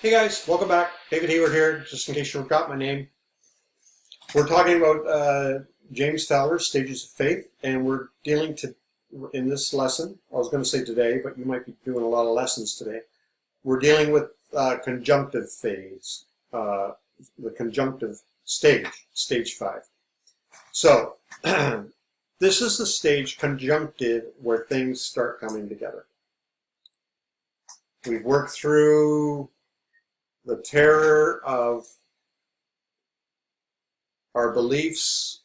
Hey guys, welcome back. David Hayward here, just in case you forgot my name. We're talking about James Fowler's Stages of Faith, and we're dealing in this lesson, I was going to say today, but you might be doing a lot of lessons today. We're dealing with conjunctive phase, the conjunctive stage, stage 5. So, this is the stage conjunctive where things start coming together. We've worked through the terror of our beliefs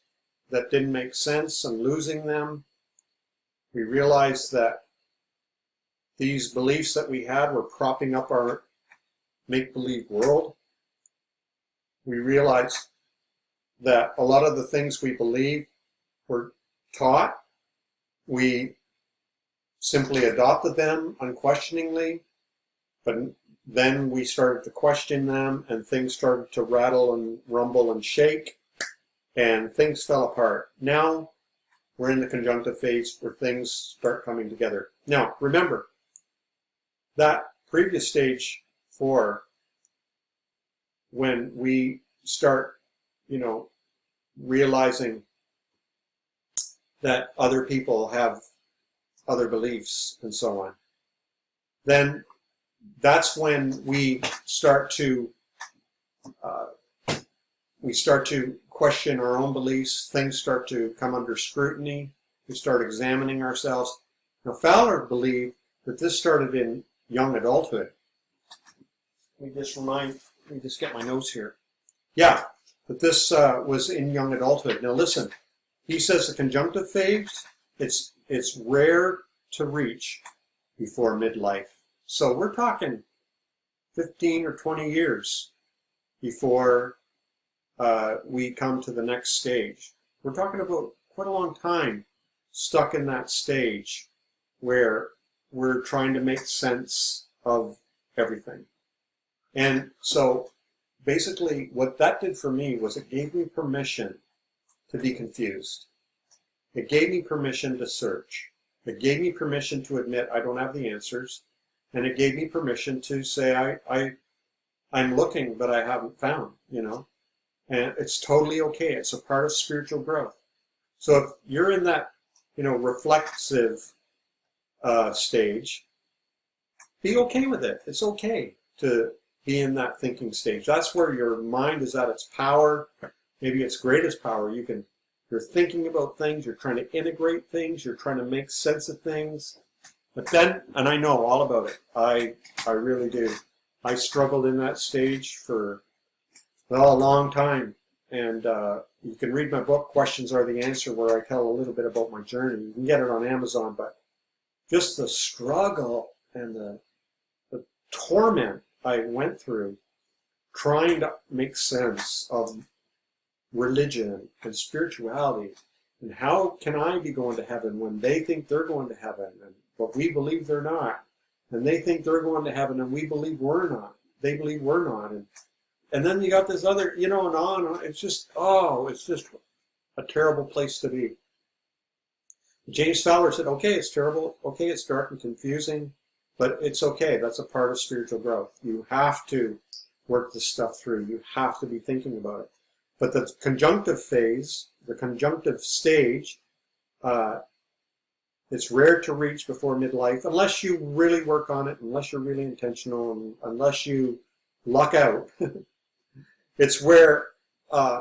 that didn't make sense and losing them. We realized that these beliefs that we had were propping up our make-believe world. We realized that a lot of the things we believed were taught. We simply adopted them unquestioningly, but then we started to question them, and things started to rattle and rumble and shake, and things fell apart. Now we're in the conjunctive phase where things start coming together. Now, remember, that previous stage 4, when we start, realizing that other people have other beliefs and so on, then that's when we start to question our own beliefs. Things start to come under scrutiny. We start examining ourselves. Now, Fowler believed that this started in young adulthood. Let me just get my notes here. Yeah, but this was in young adulthood. Now, listen. He says the conjunctive phase, it's rare to reach before midlife. So we're talking 15 or 20 years before we come to the next stage. We're talking about quite a long time stuck in that stage where we're trying to make sense of everything. And so basically what that did for me was it gave me permission to be confused. It gave me permission to search. It gave me permission to admit I don't have the answers. And it gave me permission to say, I'm looking, but I haven't found, And it's totally okay. It's a part of spiritual growth. So if you're in that, reflexive stage, be okay with it. It's okay to be in that thinking stage. That's where your mind is at its power, maybe its greatest power. You're thinking about things, you're trying to integrate things, you're trying to make sense of things. But then, and I know all about it, I really do. I struggled in that stage for, a long time. And you can read my book, Questions Are the Answer, where I tell a little bit about my journey. You can get it on Amazon, but just the struggle and the torment I went through trying to make sense of religion and spirituality. And how can I be going to heaven when they think they're going to heaven? But we believe they're not. And they think they're going to heaven and we believe we're not. They believe we're not. And then you got this other, and on. It's just a terrible place to be. James Fowler said, okay, it's terrible. Okay, it's dark and confusing, but it's okay. That's a part of spiritual growth. You have to work this stuff through. You have to be thinking about it. But the conjunctive phase, the conjunctive stage, it's rare to reach before midlife unless you really work on it, unless you're really intentional, and unless you luck out. It's where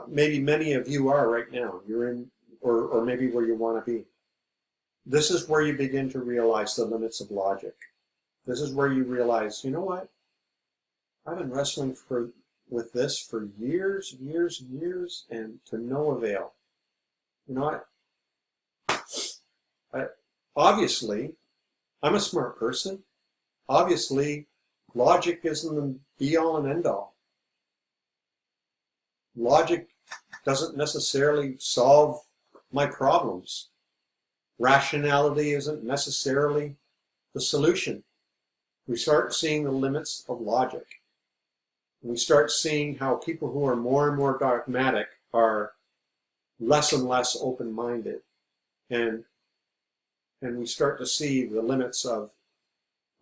maybe many of you are right now. You're in, or maybe where you want to be. This is where you begin to realize the limits of logic. This is where you realize, you know what? I've been wrestling with this for years, and to no avail. Obviously, I'm a smart person. Obviously, logic isn't the be-all and end-all. Logic doesn't necessarily solve my problems. Rationality isn't necessarily the solution. We start seeing the limits of logic. We start seeing how people who are more and more dogmatic are less and less open-minded. And we start to see the limits of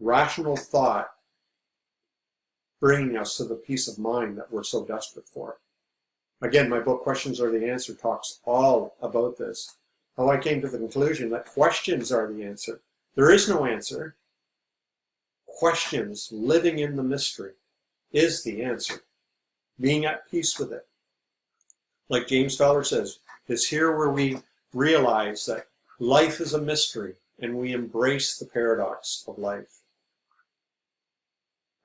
rational thought bringing us to the peace of mind that we're so desperate for. Again, my book, Questions Are the Answer, talks all about this. How I came to the conclusion that questions are the answer. There is no answer. Questions, living in the mystery, is the answer. Being at peace with it. Like James Fowler says, it's here where we realize that life is a mystery and we embrace the paradox of life.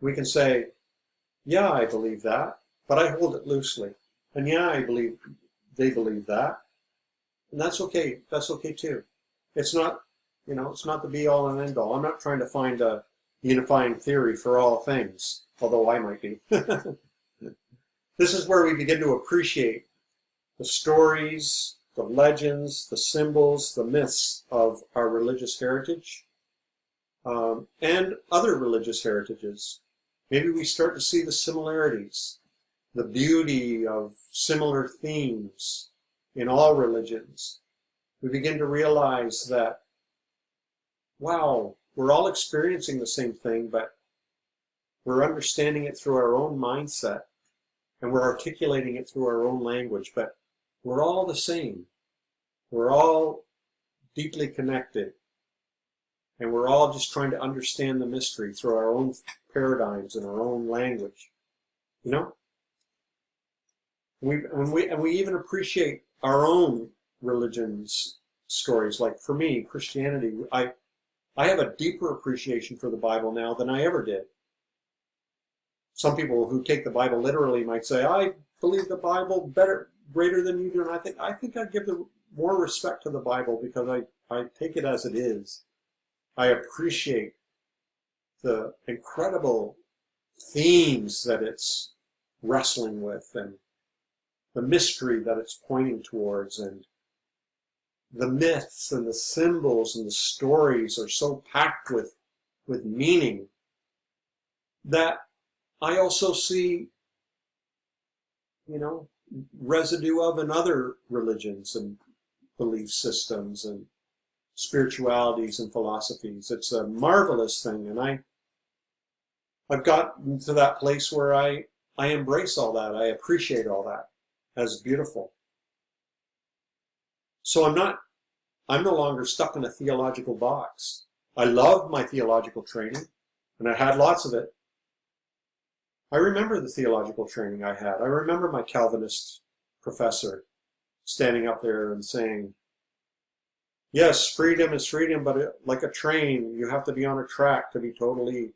We can say, yeah, I believe that, but I hold it loosely. And yeah, I believe they believe that. And that's okay. That's okay too. It's not, it's not the be all and end all. I'm not trying to find a unifying theory for all things, although I might be. This is where we begin to appreciate the stories, the legends, the symbols, the myths of our religious heritage, and other religious heritages. Maybe we start to see the similarities, the beauty of similar themes in all religions. We begin to realize that, wow, we're all experiencing the same thing, but we're understanding it through our own mindset, and we're articulating it through our own language, but we're all the same. We're all deeply connected, and we're all just trying to understand the mystery through our own paradigms and our own language. We even appreciate our own religion's stories. Like for me, Christianity, I have a deeper appreciation for the Bible now than I ever did. Some people who take the Bible literally might say, I believe the Bible greater than you do, and I think I give more respect to the Bible because I take it as it is. I appreciate the incredible themes that it's wrestling with and the mystery that it's pointing towards, and the myths and the symbols and the stories are so packed with meaning that I also see, residue of in other religions and belief systems and spiritualities and philosophies. It's a marvelous thing, and I've gotten to that place where I embrace all that. I appreciate all that as beautiful. So I'm no longer stuck in a theological box. I love my theological training, and I had lots of it. I remember the theological training I had. I remember my Calvinist professor standing up there and saying, yes, freedom is freedom, but like a train, you have to be on a track to be totally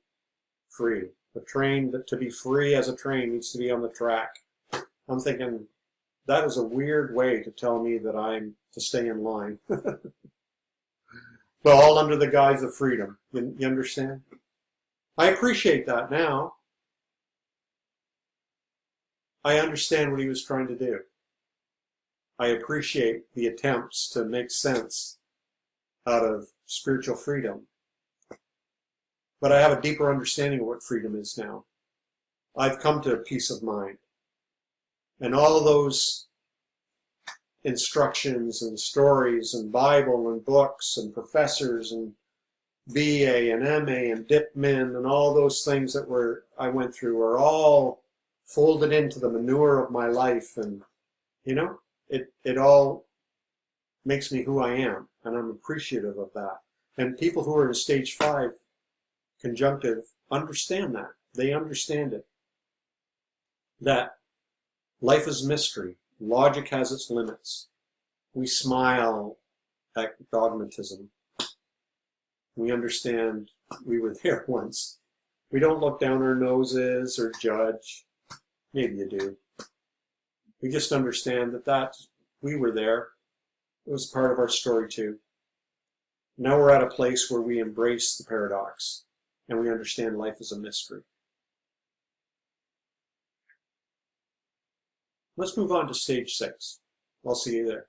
free. The train, to be free as a train, needs to be on the track. I'm thinking, that is a weird way to tell me that I'm to stay in line. But all under the guise of freedom. You understand? I appreciate that now. I understand what he was trying to do. I appreciate the attempts to make sense out of spiritual freedom. But I have a deeper understanding of what freedom is now. I've come to a peace of mind. And all of those instructions and stories and Bible and books and professors and BA and MA and Dipman and all those things that I went through are all folded into the manure of my life, and it all makes me who I am, and I'm appreciative of that. And people who are in stage 5 conjunctive understand that. They understand it. That life is mystery. Logic has its limits. We smile at dogmatism. We understand we were there once. We don't look down our noses or judge. Maybe you do. We just understand that we were there. It was part of our story too. Now we're at a place where we embrace the paradox and we understand life is a mystery. Let's move on to stage 6. I'll see you there.